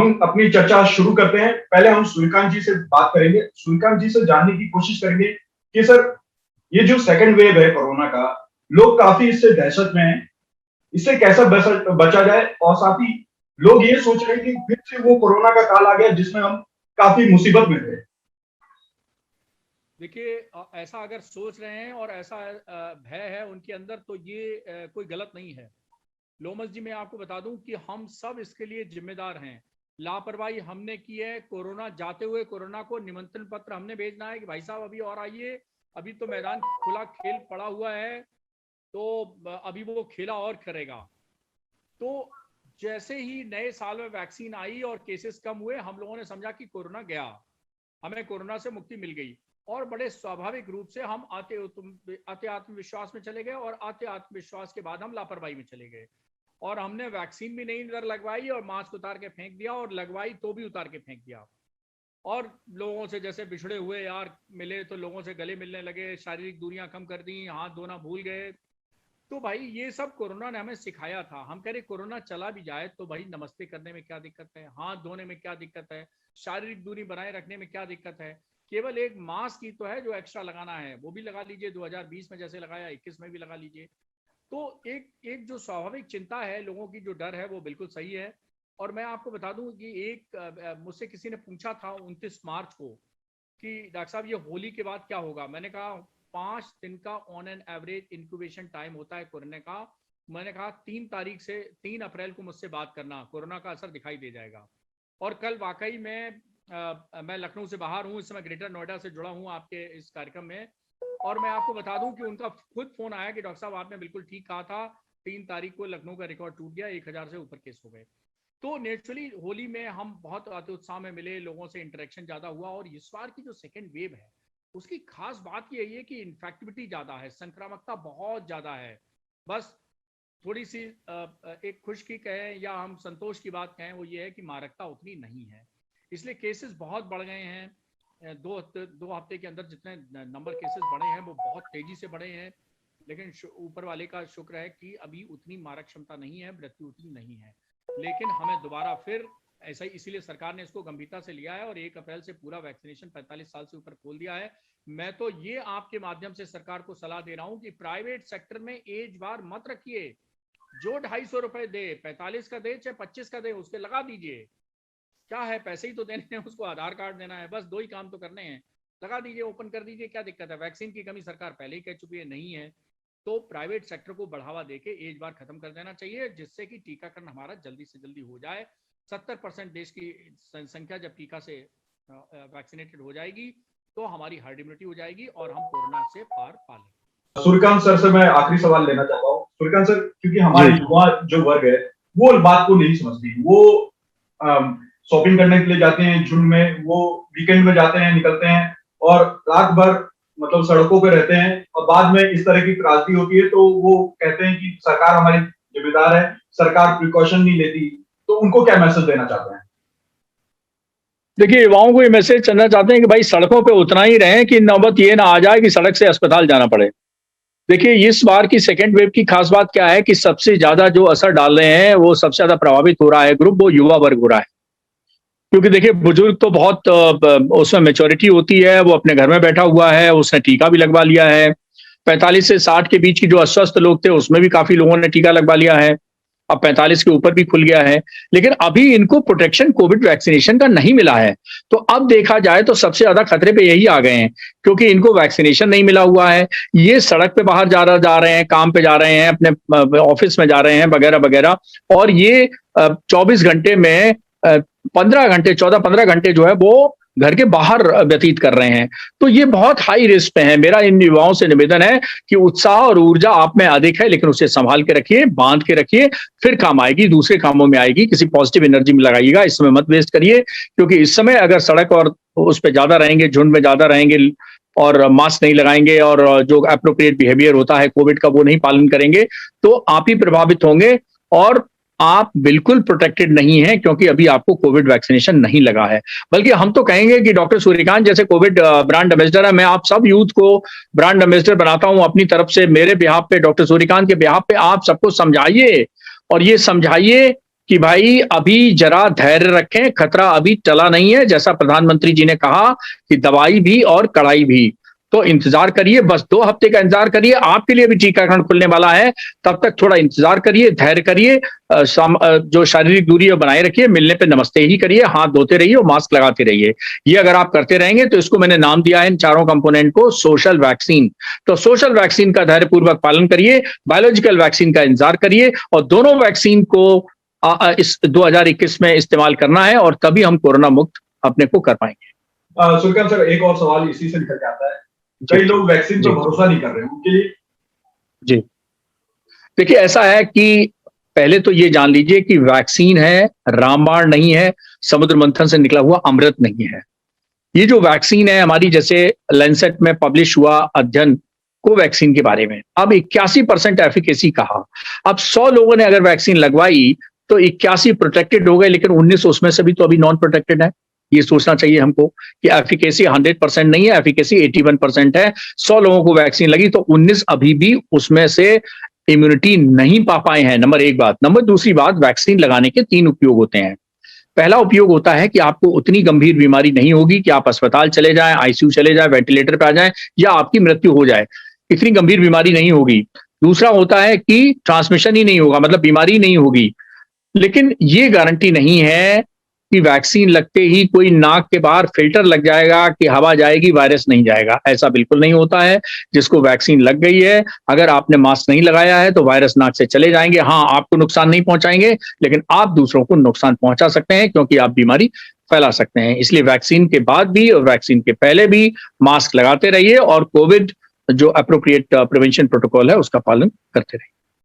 हम अपनी चर्चा शुरू करते हैं। पहले हम सूर्यकांत जी से बात करेंगे, सूर्यकांत जी से जानने की कोशिश करेंगे कि सर, ये जो सेकंड वेव है कोरोना का, लोग काफी इससे दहशत में हैं, इससे कैसा बचा जाए, और साथ ही लोग ये सोच रहे हैं कि फिर से वो कोरोना का काल आ गया जिसमें हम काफी मुसीबत में थे। देखिए, ऐसा अगर सोच रहे हैं और ऐसा भय है उनके अंदर, तो ये कोई गलत नहीं है। लोमस जी, मैं आपको बता दूं कि हम सब इसके लिए जिम्मेदार हैं। लापरवाही हमने की है। कोरोना जाते हुए कोरोना को निमंत्रण पत्र हमने भेजना है कि भाई साहब अभी और आइए, अभी तो मैदान खुला, खेल पड़ा हुआ है, तो अभी वो खेला और करेगा। तो जैसे ही नए साल में वैक्सीन आई और केसेस कम हुए, हम लोगों ने समझा कि कोरोना गया, हमें कोरोना से मुक्ति मिल गई, और बड़े स्वाभाविक रूप से हम आते आत्मविश्वास में चले गए, और आते आत्मविश्वास के बाद हम लापरवाही में चले गए, और हमने वैक्सीन भी नहीं इधर लगवाई और मास्क उतार के फेंक दिया, और लगवाई तो भी उतार के फेंक दिया। और लोगों से जैसे बिछड़े हुए यार मिले तो लोगों से गले मिलने लगे, शारीरिक दूरियां कम कर दी, हाथ धोना भूल गए। तो भाई ये सब कोरोना ने हमें सिखाया था। हम कह रहे कोरोना चला भी जाए तो भाई नमस्ते करने में क्या दिक्कत है, हाथ धोने में क्या दिक्कत है, शारीरिक दूरी बनाए रखने में क्या दिक्कत है। केवल एक मास्क ही तो है जो एक्स्ट्रा लगाना है, वो भी लगा लीजिए, 2020 में जैसे लगाया 21 में भी लगा लीजिए। तो एक जो स्वाभाविक चिंता है लोगों की, जो डर है, वो बिल्कुल सही है। और मैं आपको बता दूं कि मुझसे किसी ने पूछा था 29 मार्च को कि डॉक्टर साहब ये होली के बाद क्या होगा। मैंने कहा 5 दिन का on an average incubation time होता है कोरोना का। मैंने कहा 3 अप्रैल को मुझसे बात करना, कोरोना का असर दिखाई दे जाएगा। और कल वाकई में मैं लखनऊ से बाहर हूँ, इस समय ग्रेटर नोएडा से जुड़ा हूँ आपके इस कार्यक्रम में, और मैं आपको बता दूं कि उनका खुद फोन आया कि डॉक्टर साहब आपने बिल्कुल ठीक कहा था, 3 तारीख को लखनऊ का रिकॉर्ड टूट गया, 1000 से ऊपर केस हो गए। तो नेचुरली होली में हम बहुत अति उत्साह में मिले, लोगों से इंटरेक्शन ज्यादा हुआ। और इस बार की जो सेकेंड वेव है उसकी खास बात यही है कि इन्फेक्टिविटी ज्यादा है, संक्रामकता बहुत ज्यादा है। बस थोड़ी सी एक खुशकी कहें या हम संतोष की बात कहें, वो ये है कि मारकता उतनी नहीं है, इसलिए केसेस बहुत बढ़ गए हैं। दो हफ्ते के अंदर जितने नंबर केसेस बढ़े हैं वो बहुत तेजी से बढ़े हैं, लेकिन ऊपर वाले का शुक्र है कि अभी उतनी मारक क्षमता नहीं है, मृत्यु उतनी नहीं है। लेकिन हमें दोबारा फिर ऐसा ही, इसीलिए सरकार ने इसको गंभीरता से लिया है और 1 अप्रैल से पूरा वैक्सीनेशन 45 साल से ऊपर खोल दिया है। मैं तो ये आपके माध्यम से सरकार को सलाह दे रहा हूं कि प्राइवेट सेक्टर में एज बार मत रखिए। जो 250 रुपए दे, 45 का दे चाहे 25 का दे, उसके लगा दीजिए। क्या है, पैसे ही तो देने हैं, उसको आधार कार्ड देना है, बस 2 ही काम तो करने हैं, लगा दीजिए, ओपन कर दीजिए, क्या दिक्कत है। वैक्सीन की कमी सरकार पहले ही कह चुकी है, नहीं है। तो प्राइवेट सेक्टर को बढ़ावा देके एज बार खत्म कर देना चाहिए, जिससे कि टीकाकरण हमारा जल्दी से जल्दी हो जाए। 70% देश की संख्या जब टीका से वैक्सीनेटेड हो जाएगी तो हमारी हर्ड इम्यूनिटी हो जाएगी और हम कोरोना से पार पा लेंगे। सूर्यकांत सर से मैं आखिरी सवाल लेना चाहता हूँ। सूर्यकांत सर, क्योंकि हमारे युवा जो वर्ग है वो बात को नहीं समझती, वो शॉपिंग करने के लिए जाते हैं झुंड में, वो वीकेंड में जाते हैं, निकलते हैं और रात भर मतलब सड़कों पे रहते हैं, और बाद में इस तरह की त्रासदी होती है तो वो कहते हैं कि सरकार हमारी जिम्मेदार है, सरकार प्रिकॉशन नहीं लेती। तो उनको क्या मैसेज देना चाहते हैं? देखिए, युवाओं को ये मैसेज करना चाहते हैं कि भाई सड़कों पे उतना ही रहें कि नौबत ये ना आ जाए कि सड़क से अस्पताल जाना पड़े। देखिए, इस बार की सेकेंड वेव की खास बात क्या है कि सबसे ज्यादा जो असर डाल रहे हैं, वो सबसे ज्यादा प्रभावित हो रहा है ग्रुप, वो युवा वर्ग हो रहा है। क्योंकि देखिए, बुजुर्ग तो बहुत उसमें मेच्योरिटी होती है, वो अपने घर में बैठा हुआ है, उसने टीका भी लगवा लिया है। 45 से 60 के बीच की जो अस्वस्थ लोग थे उसमें भी काफी लोगों ने टीका लगवा लिया है। अब 45 के ऊपर भी खुल गया है, लेकिन अभी इनको प्रोटेक्शन कोविड वैक्सीनेशन का नहीं मिला है। तो अब देखा जाए तो सबसे ज्यादा खतरे पे यही आ गए हैं, क्योंकि इनको वैक्सीनेशन नहीं मिला हुआ है। ये सड़क पे बाहर जा रहे हैं, काम पे जा रहे हैं, अपने ऑफिस में जा रहे हैं, वगैरह वगैरह, और ये 24 घंटे में 14-15 घंटे जो है वो घर के बाहर व्यतीत कर रहे हैं। तो ये बहुत हाई रिस्क पे है। मेरा इन युवाओं से निवेदन है कि उत्साह और ऊर्जा आप में अधिक है, लेकिन उसे संभाल के रखिए, बांध के रखिए, फिर काम आएगी, दूसरे कामों में आएगी। किसी पॉजिटिव एनर्जी में लगाइएगा, इस समय मत वेस्ट करिए, क्योंकि इस समय अगर सड़क और उस पर ज्यादा रहेंगे, झुंड में ज्यादा रहेंगे और मास्क नहीं लगाएंगे और जो एप्रोप्रिएट बिहेवियर होता है कोविड का वो नहीं पालन करेंगे, तो आप ही प्रभावित होंगे और आप बिल्कुल प्रोटेक्टेड नहीं हैं, क्योंकि अभी आपको कोविड वैक्सीनेशन नहीं लगा है। बल्कि हम तो कहेंगे कि डॉक्टर सूर्यकांत जैसे कोविड ब्रांड एम्बेसडर है, मैं आप सब यूथ को ब्रांड एम्बेसडर बनाता हूं अपनी तरफ से। मेरे बिहाफ पे, डॉक्टर सूर्यकांत के बिहाफ पे आप सबको समझाइए, और ये समझाइए कि भाई अभी जरा धैर्य रखें, खतरा अभी टला नहीं है। जैसा प्रधानमंत्री जी ने कहा कि दवाई भी और कड़ाई भी, तो इंतजार करिए, बस 2 हफ्ते का इंतजार करिए। आपके लिए भी टीकाकरण खुलने वाला है, तब तक थोड़ा इंतजार करिए, धैर्य करिए, जो शारीरिक दूरी है बनाए रखिए, मिलने पे नमस्ते ही करिए, हाथ धोते रहिए और मास्क लगाते रहिए। ये अगर आप करते रहेंगे तो इसको मैंने नाम दिया है इन चारों कंपोनेंट को सोशल वैक्सीन। तो सोशल वैक्सीन का धैर्यपूर्वक पालन करिए, बायोलॉजिकल वैक्सीन का इंतजार करिए, और दोनों वैक्सीन को इस 2021 में इस्तेमाल करना है, और तभी हम कोरोना मुक्त अपने को कर पाएंगे। सूर्यकांत सर, एक और सवाल इसी से निकल के आता है, कई लोग वैक्सीन पर भरोसा नहीं कर रहे हैं, उनके लिए। जी, देखिए ऐसा है कि पहले तो ये जान लीजिए कि वैक्सीन है, रामबाण नहीं है, समुद्र मंथन से निकला हुआ अमृत नहीं है। ये जो वैक्सीन है हमारी, जैसे लैंसेट में पब्लिश हुआ अध्ययन कोवैक्सीन के बारे में, अब 81% एफिकेसी कहा। अब 100 लोगों ने अगर वैक्सीन लगवाई तो 81 प्रोटेक्टेड हो गए, लेकिन 19 उसमें से भी तो अभी नॉन प्रोटेक्टेड है। ये सोचना चाहिए हमको कि एफिकेसी 100% नहीं है, एफिकेसी 81% है। 100 लोगों को वैक्सीन लगी तो 19 अभी भी उसमें से इम्यूनिटी नहीं पा पाए हैं। नंबर 1 बात। नंबर दूसरी बात, वैक्सीन लगाने के 3 उपयोग होते हैं। पहला उपयोग होता है कि आपको उतनी गंभीर बीमारी नहीं होगी कि आप अस्पताल चले जाएं, आईसीयू चले जाएं, वेंटिलेटर पे आ जाएं, या आपकी मृत्यु हो जाए, इतनी गंभीर बीमारी नहीं होगी। दूसरा होता है कि ट्रांसमिशन ही नहीं होगा, मतलब बीमारी नहीं होगी। लेकिन ये गारंटी नहीं है कि वैक्सीन लगते ही कोई नाक के बाहर फिल्टर लग जाएगा कि हवा जाएगी, वायरस नहीं जाएगा। ऐसा बिल्कुल नहीं होता है। जिसको वैक्सीन लग गई है, अगर आपने मास्क नहीं लगाया है तो वायरस नाक से चले जाएंगे। हाँ, आपको नुकसान नहीं पहुंचाएंगे, लेकिन आप दूसरों को नुकसान पहुंचा सकते हैं, क्योंकि आप बीमारी फैला सकते हैं। इसलिए वैक्सीन के बाद भी और वैक्सीन के पहले भी मास्क लगाते रहिए, और कोविड जो अप्रोप्रिएट प्रिवेंशन प्रोटोकॉल है उसका पालन करते रहिए।